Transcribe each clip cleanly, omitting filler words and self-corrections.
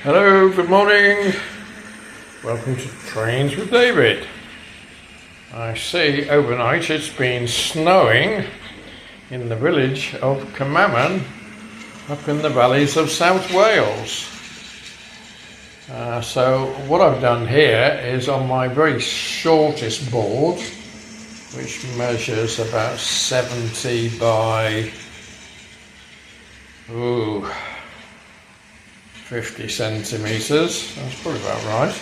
Hello, good morning. Welcome to Trains with David. I see overnight it's been snowing in the village of Camaman up in the valleys of South Wales. So what I've done here is on my very shortest board, which measures about 70 by 50 centimetres, that's probably about right.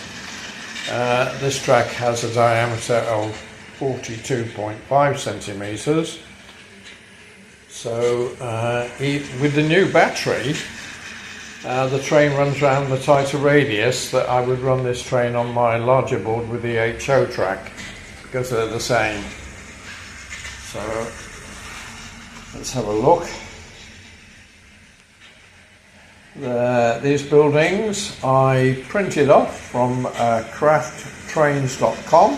This track has a diameter of 42.5 centimetres. So with the new battery, the train runs around the tighter radius that I would run this train on my larger board with the HO track, because they're the same. So let's have a look. These buildings I printed off from crafttrains.com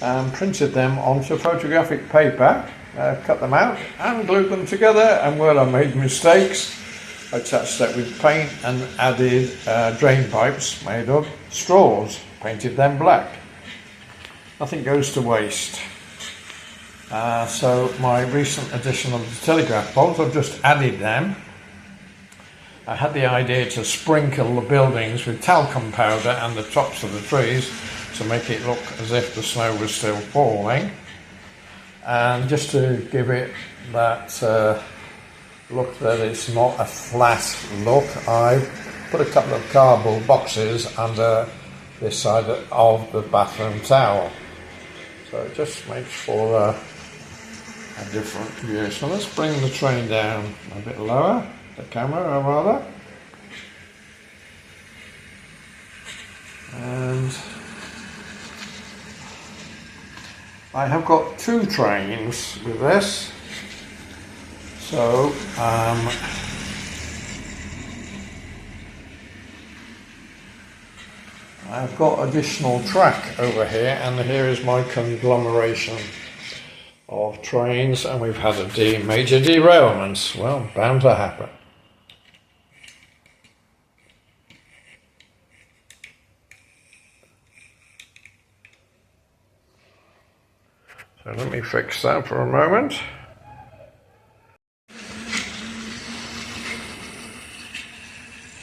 and printed them onto photographic paper, cut them out and glued them together, and where I made mistakes I touched that with paint and added drain pipes made of straws, painted them black. Nothing goes to waste. So my recent edition of the telegraph poles, I've just added them. I had the idea to sprinkle the buildings with talcum powder and the tops of the trees to make it look as if the snow was still falling. And just to give it that look that it's not a flat look, I put a couple of cardboard boxes under this side of the bathroom towel. So it just makes for a different view. So let's bring the train down a bit lower. The camera, rather, and I have got two trains with this, so I've got additional track over here, and here is my conglomeration of trains, and we've had a major derailment. Well, bound to happen. So let me fix that for a moment.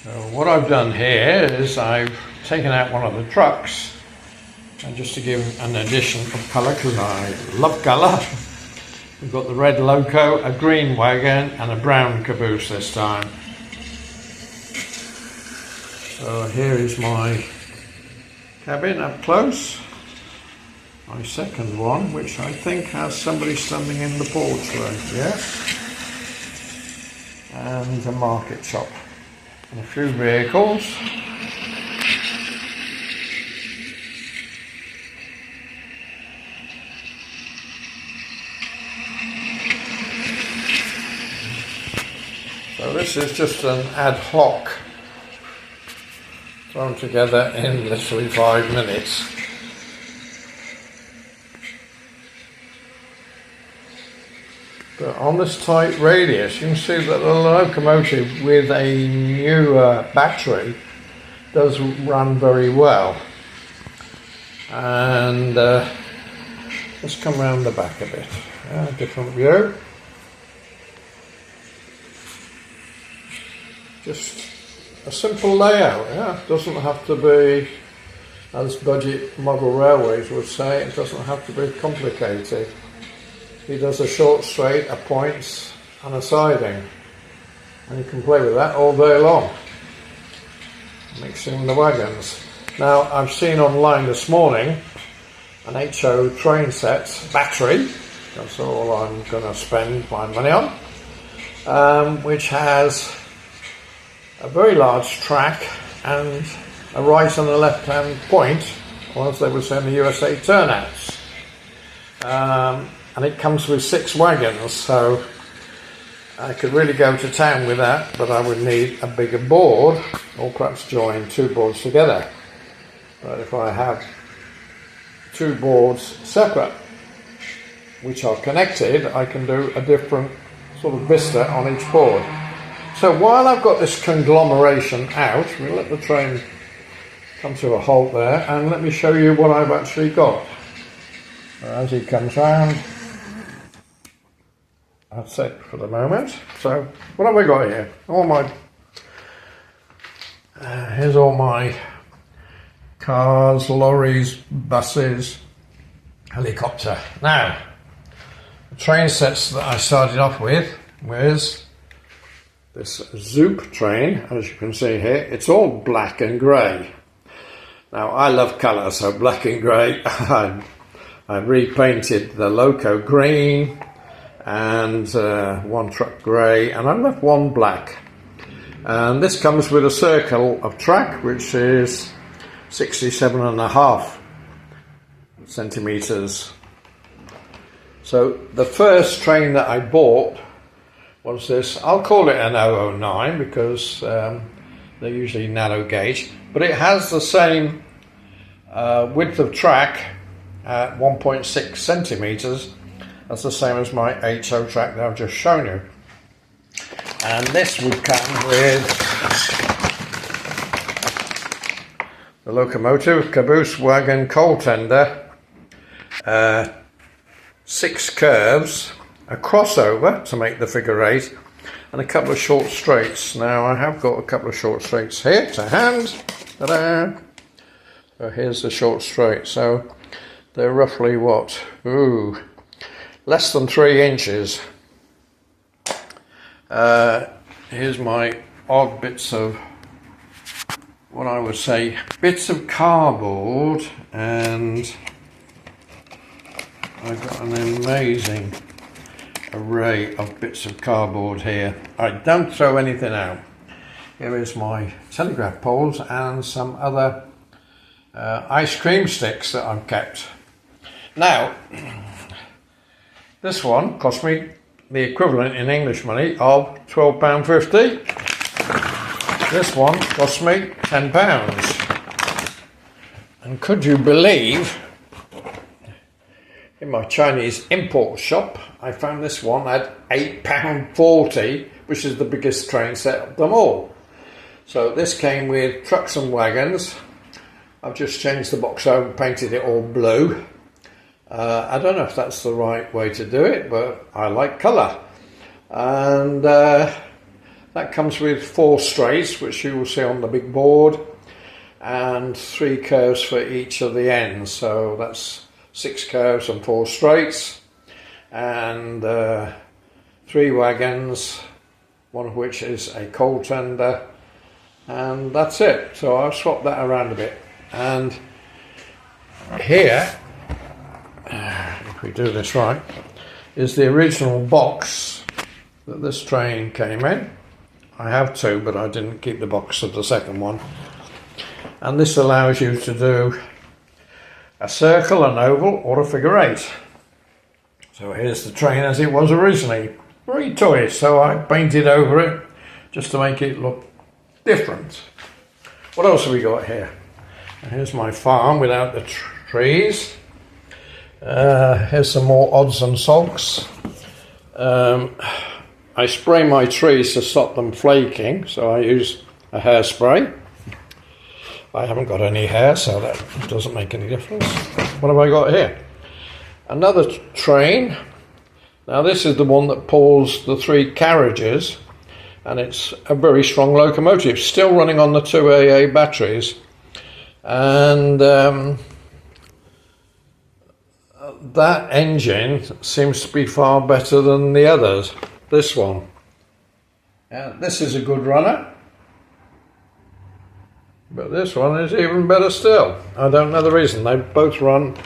So what I've done here is I've taken out one of the trucks, and just to give an addition of colour, because I love colour, we've got the red loco, a green wagon and a brown caboose this time. So here is my cabin up close. My second one, which I think has somebody standing in the porchway, yes, and a market shop and a few vehicles. So this is just an ad hoc thrown together in literally 5 minutes. But on this tight radius, you can see that the locomotive with a newer battery does run very well. And let's come round the back a bit. Different view. Just a simple layout. Doesn't have to be, as budget model railways would say, it doesn't have to be complicated. He does a short straight, a points and a siding, and you can play with that all day long, mixing the wagons. Now I've seen online this morning an HO train set battery, that's all I'm going to spend my money on, which has a very large track and a right and a left hand point, or as they would say in the USA, turnouts. And it comes with 6 wagons, so I could really go to town with that, but I would need a bigger board, or perhaps join 2 boards together. But if I have 2 boards separate, which are connected, I can do a different sort of vista on each board. So while I've got this conglomeration out, we'll let the train come to a halt there, and let me show you what I've actually got. As he comes round, that's it for the moment. So what have I got here? All my here's all my cars, lorries, buses, helicopter. Now, the train sets that I started off with was this Zoop train, as you can see here. It's all black and grey. Now, I love colour, so black and grey. I repainted the loco green and one truck grey, and I left one black. And this comes with a circle of track, which is 67.5 centimetres. So the first train that I bought was this, I'll call it an 009 because they're usually narrow gauge, but it has the same width of track at 1.6 centimetres. That's the same as my HO track that I've just shown you. And this would come with the locomotive, caboose, wagon, coal tender, 6 curves, a crossover to make the figure 8, and a couple of short straights. Now I have got a couple of short straights here to hand. Ta-da! So here's the short straight. So they're roughly what? Ooh, less than 3 inches. Here's my odd bits of, what I would say, bits of cardboard, and I've got an amazing array of bits of cardboard here. I don't throw anything out. Here is my telegraph poles and some other ice cream sticks that I've kept. Now, this one cost me the equivalent in English money of £12.50. This one cost me £10. And could you believe, in my Chinese import shop, I found this one at £8.40, which is the biggest train set of them all. So this came with trucks and wagons. I've just changed the box over and painted it all blue. I don't know if that's the right way to do it, but I like colour. And that comes with 4 straights, which you will see on the big board, and 3 curves for each of the ends. So that's 6 curves and 4 straights, and 3 wagons, one of which is a coal tender, and that's it. So I've swapped that around a bit. And here, if we do this right, is the original box that this train came in. I have 2, but I didn't keep the box of the second one. And this allows you to do a circle, an oval, or a figure 8. So here's the train as it was originally. Very toy, so I painted over it just to make it look different. What else have we got here? Here's my farm without the trees. Here's some more odds and sods. I spray my trees to stop them flaking, so I use a hairspray. I haven't got any hair, so that doesn't make any difference. What have I got here? Another train. Now this is the one that pulls the 3 carriages, and it's a very strong locomotive, still running on the 2AA batteries. And that engine seems to be far better than the others. This one. This is a good runner, but this one is even better still. I don't know the reason. They both run.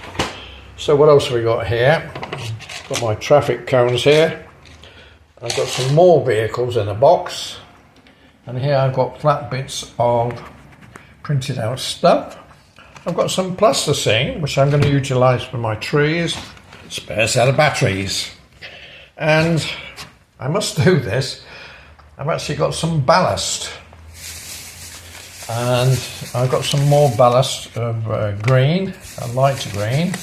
So what else have we got here? Got my traffic cones here. I've got some more vehicles in a box, and here I've got flat bits of printed out stuff. I've got some plasticine, which I'm going to utilise for my trees. Spare set of batteries. And I must do this. I've actually got some ballast. And I've got some more ballast of green, a light green,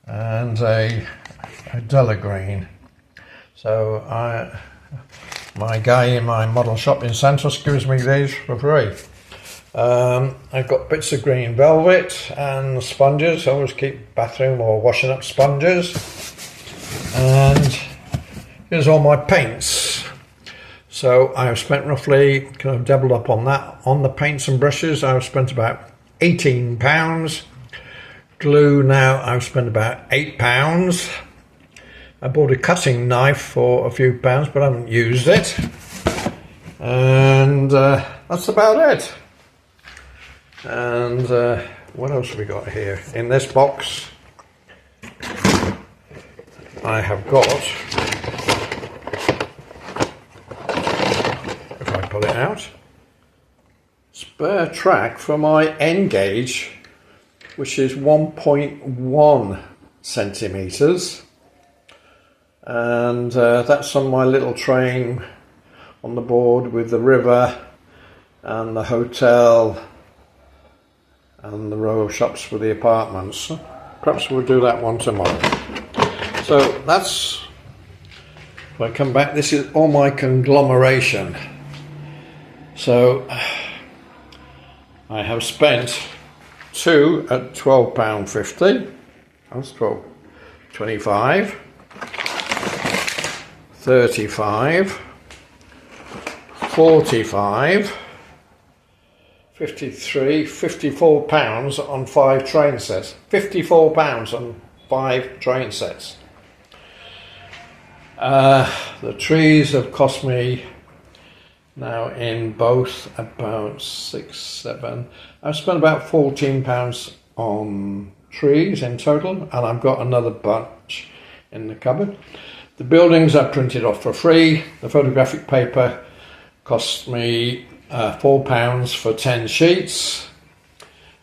and a duller green. So My guy in my model shop in Santos gives me these for free. I've got bits of green velvet and sponges. I always keep bathroom or washing up sponges. And here's all my paints. So I've spent roughly, kind of doubled up on that. On the paints and brushes, I've spent about £18. Glue now, I've spent about £8. I bought a cutting knife for a few pounds, but I haven't used it. And that's about it. And what else have we got here? In this box, I have got, if I pull it out, spare track for my N gauge, which is 1.1 centimetres. And that's on my little train on the board with the river and the hotel and the row of shops for the apartments. Perhaps we'll do that one tomorrow. So that's, if I come back, this is all my conglomeration. So I have spent two at £12.50. That's 25, 35, 45, 53, 54 pounds on 5 train sets. 54 pounds on 5 train sets. The trees have cost me now in both about 6, 7. I've spent about £14 on trees in total, and I've got another bunch in the cupboard. The buildings I printed off for free. The photographic paper cost me £4 for 10 sheets.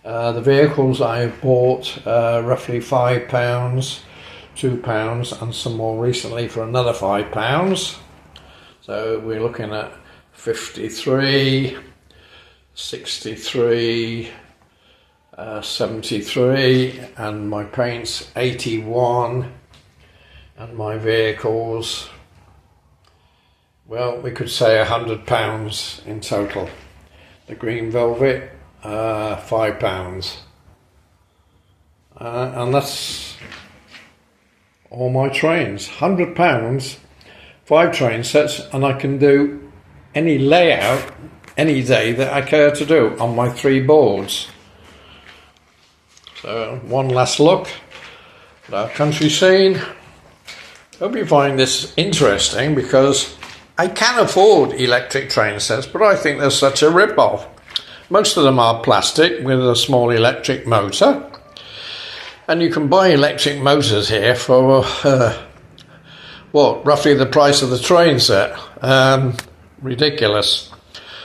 The vehicles I bought roughly £5, £2, and some more recently for another £5. So we're looking at 53, 63, 73, and my paints 81, and my vehicles, well, we could say £100 in total. The green velvet, £5, and that's all my trains. £100, 5 train sets, and I can do any layout any day that I care to do on my 3 boards. So one last look at our country scene. Hope you find this interesting, because I can afford electric train sets, but I think they're such a rip-off. Most of them are plastic with a small electric motor, and you can buy electric motors here for roughly the price of the train set. Ridiculous.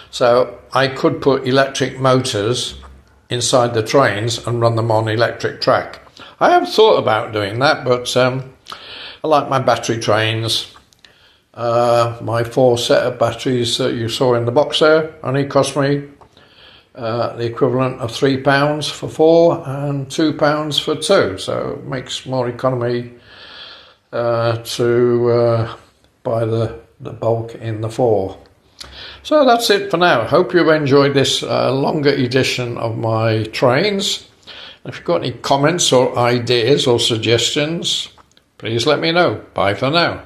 So I could put electric motors inside the trains and run them on electric track. I have thought about doing that, but I like my battery trains. My 4 set of batteries that you saw in the box there only cost me the equivalent of £3 for 4 and £2 for 2. So it makes more economy to buy the bulk in the 4. So that's it for now. Hope you've enjoyed this longer edition of my trains. If you've got any comments or ideas or suggestions, please let me know. Bye for now.